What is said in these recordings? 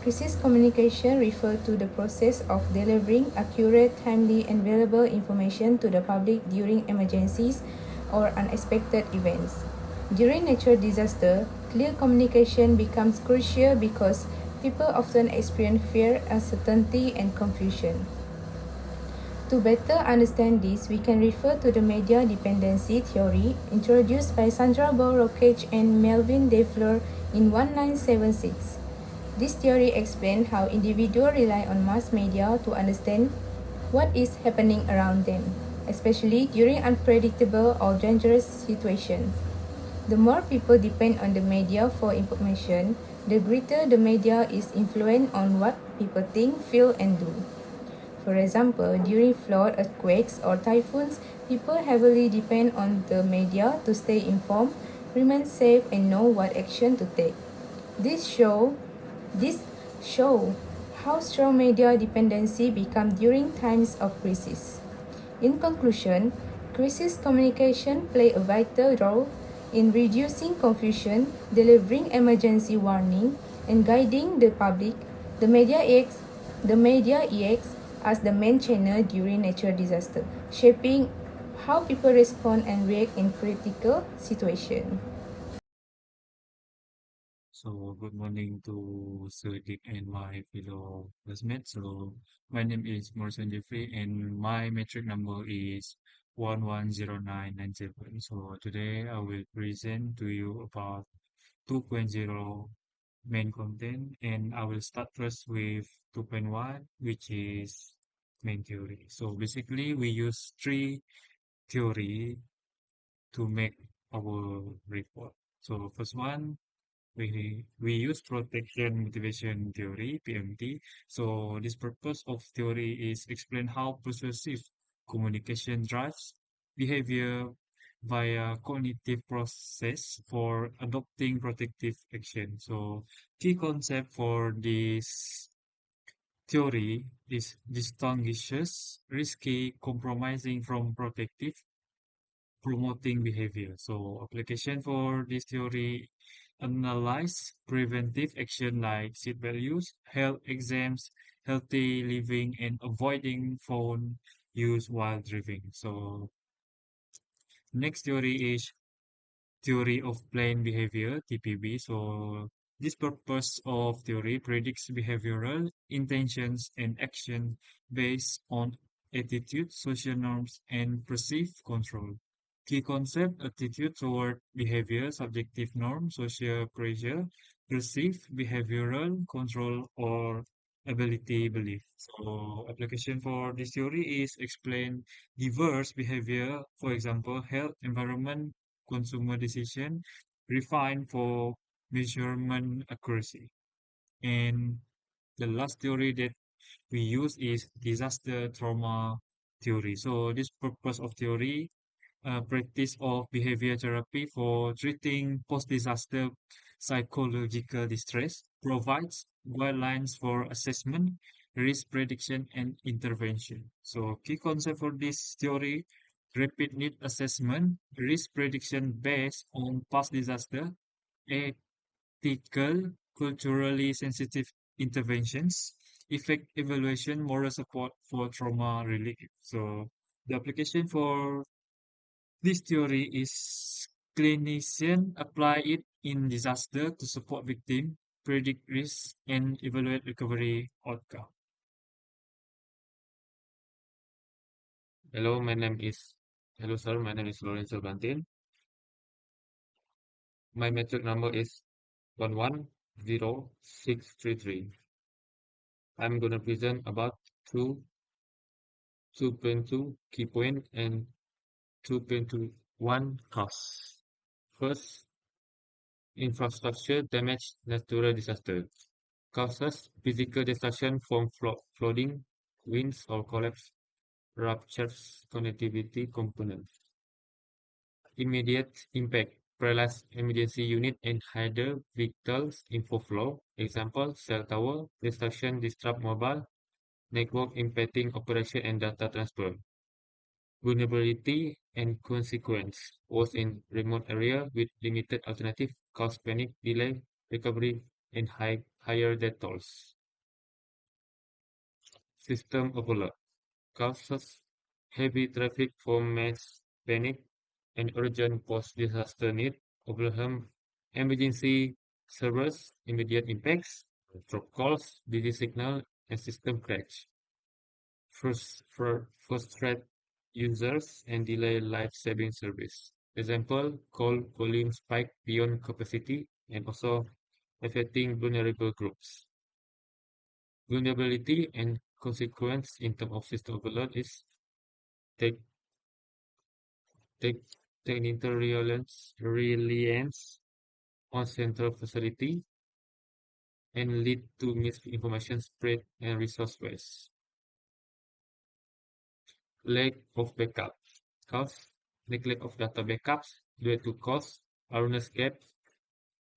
Crisis communication refers to the process of delivering accurate, timely, and valuable information to the public during emergencies or unexpected events. During natural disaster, clear communication becomes crucial because people often experience fear, uncertainty, and confusion. To better understand this, we can refer to the media dependency theory introduced by Sandra Bell-Rockage and Melvin DeFleur in 1976. This theory explains how individuals rely on mass media to understand what is happening around them, especially during unpredictable or dangerous situations. The more people depend on the media for information, the greater the media is influence on what people think, feel, and do. For example, during flood, earthquakes, or typhoons, people heavily depend on the media to stay informed, remain safe, and know what action to take. This show this show how strong media dependency becomes during times of crisis. In conclusion, crisis communication play a vital role in reducing confusion, delivering emergency warning, and guiding the public. The media acts, the media acts as the main channel during natural disaster, shaping how people respond and react in critical situations. So good morning to Sir Dick and my fellow classmates. So my name is Morrison Jeffrey and my metric number is 110997. So today I will present to you about 2.0 main content and I will start first with 2.1 which is main theory. So basically we use three theory to make our report. So first one we use protection motivation theory PMT. So this purpose of theory is explain how persuasive communication drives behavior via cognitive process for adopting protective action. So key concept for this theory is distinguishes risky compromising from protective promoting behavior. So application for this theory analyze preventive action like seat values, health exams, healthy living, and avoiding phone use while driving. So next theory is theory of plain behavior, TPB. So this purpose of theory predicts behavioral intentions and action based on attitude, social norms, and perceived control. Key concept, attitude toward behavior, subjective norm, social pressure, perceived behavioral control, or ability belief. So application for this theory is explain diverse behavior, for example, health, environment, consumer decision refined for measurement accuracy. And the last theory that we use is disaster trauma theory. So this purpose of theory, practice of behavior therapy for treating post-disaster psychological distress, provides guidelines for assessment, risk prediction, and intervention. So key concept for this theory, rapid need assessment, risk prediction based on past disaster, ethical, culturally sensitive interventions, effect evaluation, moral support for trauma relief. So the application for this theory is clinician apply it in disaster to support victim, predict risk, and evaluate recovery outcome. Hello, my name is Hello sir, my name is Lorenzo Bantin. My metric number is 110633. I'm gonna present about two 2.2 key point and 2.21 costs. First, infrastructure damage natural disaster. Causes physical destruction from flooding, winds, or collapse, ruptures connectivity components. Immediate impact. Paralyze emergency unit and hinder vehicles info flow. Example, cell tower, destruction disrupt mobile, network impacting operation and data transfer. Vulnerability and consequence was in remote area with limited alternative, cause panic, delay, recovery, and higher death tolls. system overload causes heavy traffic for mass panic and urgent post-disaster need, overwhelm emergency servers, immediate impacts, drop calls, busy signal, and system crash. Frustrate users and delay life-saving service. Example, call volume spike beyond capacity and also affecting vulnerable groups. Vulnerability and consequence in terms of system overload is take take technical reliance on central facility and lead to misinformation spread and resource waste. Lack of backup. Cost, neglect of data backups due to cost, awareness gap,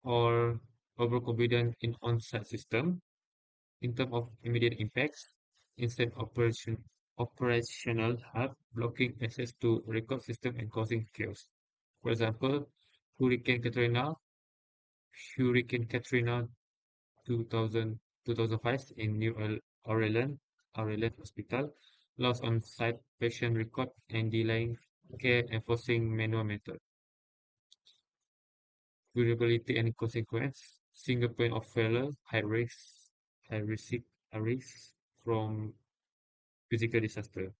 or overconfidence in on-site system. In terms of immediate impacts, instant operational hub blocking access to record system and causing chaos. For example, Hurricane Katrina, Hurricane Katrina 2000, 2005 in New Orleans Hospital, loss on site patient record and delaying care enforcing manual method. Durability and consequence, single point of failure, high risk, a risk from physical disaster.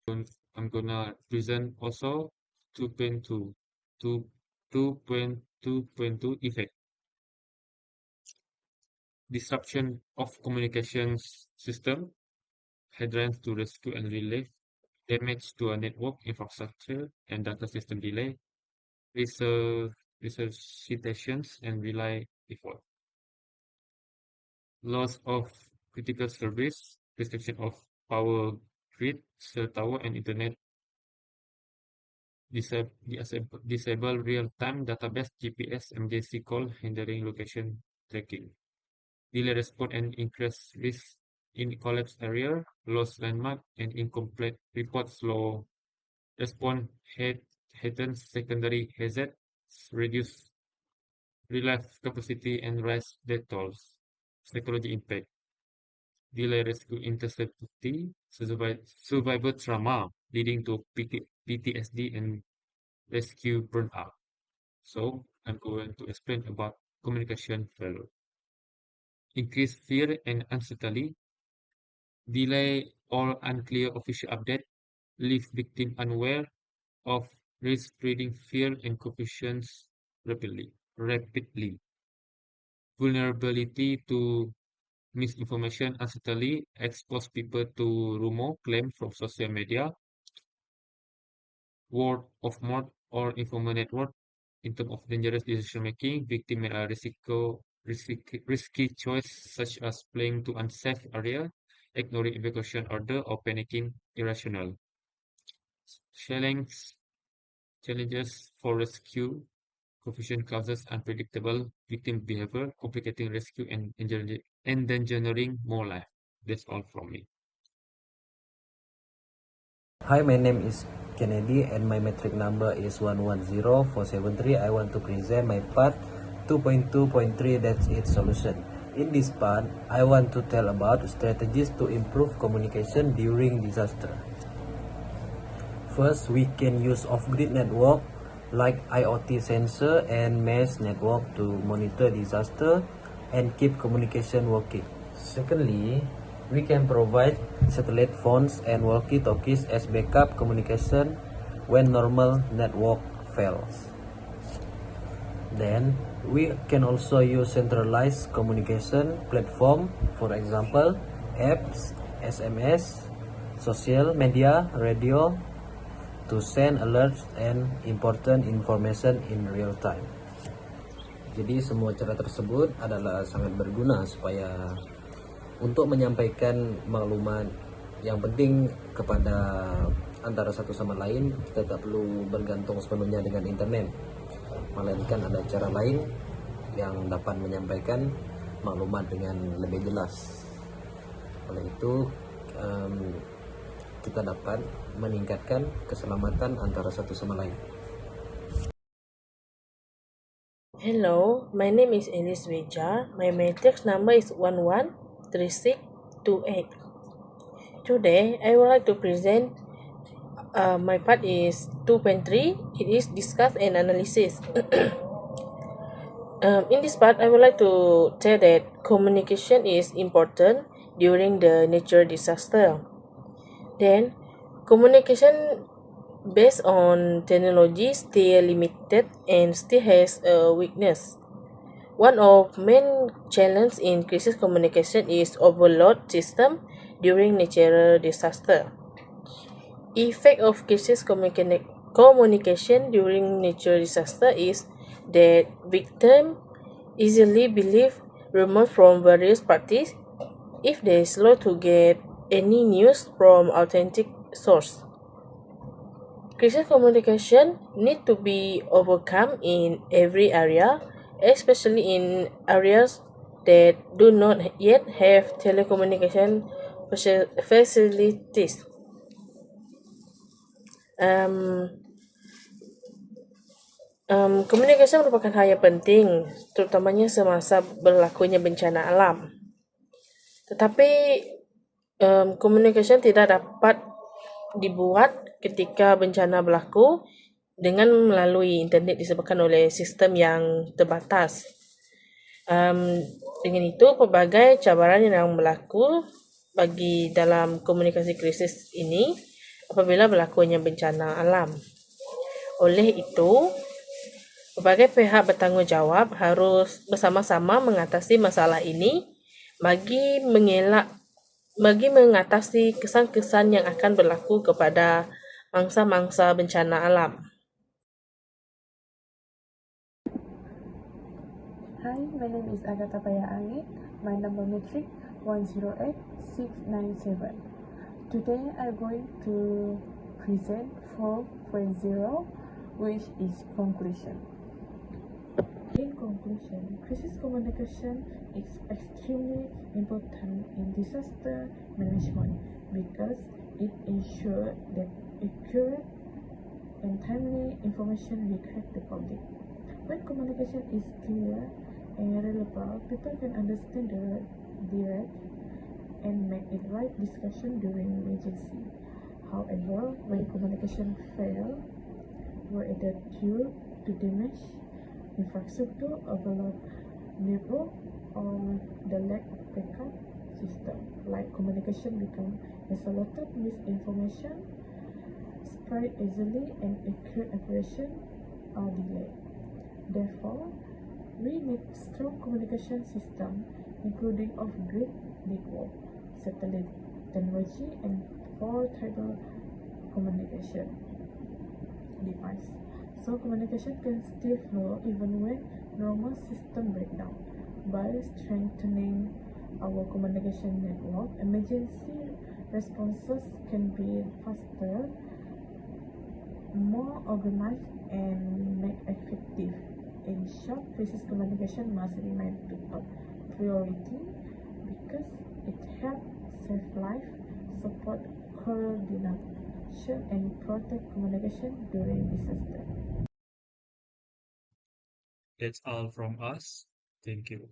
I'm gonna present also 2.2, 2.2.2 effect. Disruption of communications system, hindrance to rescue and relief, damage to a network infrastructure and data system delay, resuscitations and relay default. Loss of critical service, restriction of power grid, cell tower and internet, disable real-time database GPS emergency call hindering location tracking. Delay response and increased risk in collapse area, lost landmark, and incomplete report slow response heightens secondary hazard, reduce relief capacity, and rise death tolls. Psychology impact. Delay rescue interceptability, survivor trauma, leading to PTSD and rescue burnout. So, I'm going to explain about communication failure. Increased fear and uncertainty, delay or unclear official update, leave victim unaware of risk, spreading fear and confusion rapidly. Vulnerability to misinformation uncertainty, expose people to rumor claim from social media, word of mouth or informal network. In terms of dangerous decision making, victim made a risky choice such as playing to unsafe area, ignoring evacuation order, or panicking irrational. Challenges challenges for rescue, confusion causes unpredictable victim behavior, complicating rescue and endangering more life. That's all from me. Hi, my name is Kennedy and my metric number is 110473. I want to present my part 2.2.3, that's its solution. In this part, I want to tell about strategies to improve communication during disaster. First, we can use off-grid network like IoT sensor and mesh network to monitor disaster and keep communication working. Secondly, we can provide satellite phones and walkie-talkies as backup communication when normal network fails. Then, we can also use centralized communication platform, for example, apps, SMS, social media, radio, to send alerts and important information in real time. Jadi semua cara tersebut adalah sangat berguna supaya untuk menyampaikan maklumat yang penting kepada antara satu sama lain. Kita tak perlu bergantung sepenuhnya dengan internet, melainkan ada cara lain yang dapat menyampaikan maklumat dengan lebih jelas. Oleh itu, kita dapat meningkatkan keselamatan antara satu sama lain. Hello, my name is Elis Weja. My matrix number is 113628. Today, I would like to present my part is 2.3. It is discuss and analysis. In this part, I would like to tell that communication is important during the nature disaster. Then, communication based on technology still limited and still has a weakness. One of main challenges in crisis communication is overload system during natural disaster. Effect of crisis communication during natural disaster is that victim easily believe rumors from various parties if they slow to get any news from authentic source. Crisis communication need to be overcome in every area, especially in areas that do not yet have telecommunication facilities. Komunikasi merupakan hal yang penting, terutamanya semasa berlakunya bencana alam. Tetapi komunikasi tidak dapat dibuat ketika bencana berlaku dengan melalui internet disebabkan oleh sistem yang terbatas. Dengan itu, pelbagai cabaran yang berlaku bagi dalam komunikasi krisis ini apabila berlakunya bencana alam. Oleh itu, berbagai pihak bertanggungjawab harus bersama-sama mengatasi masalah ini bagi mengatasi kesan-kesan yang akan berlaku kepada mangsa-mangsa bencana alam. Hi, my name is Agatha Payaangit. My number matric 108697. Today I'm going to present 4.0, which is conclusion. In conclusion, crisis communication is extremely important in disaster management because it ensures that accurate and timely information reaches the public. When communication is clear and reliable, people can understand the direct and make it right discussion during emergency. However, when communication fails, whether due to damage infrastructure, overload network, or the lack of backup system, like communication become isolated, misinformation spread easily, and accurate operation are delayed. Therefore, we need strong communication system, including off-grid network, satellite technology, and portable communication device. So communication can still flow even when normal system break down. By strengthening our communication network, emergency responses can be faster, more organized, and make effective. In short, crisis communication must remain the top priority because it helps save life, support coordination, and protect communication during disaster. That's all from us. Thank you.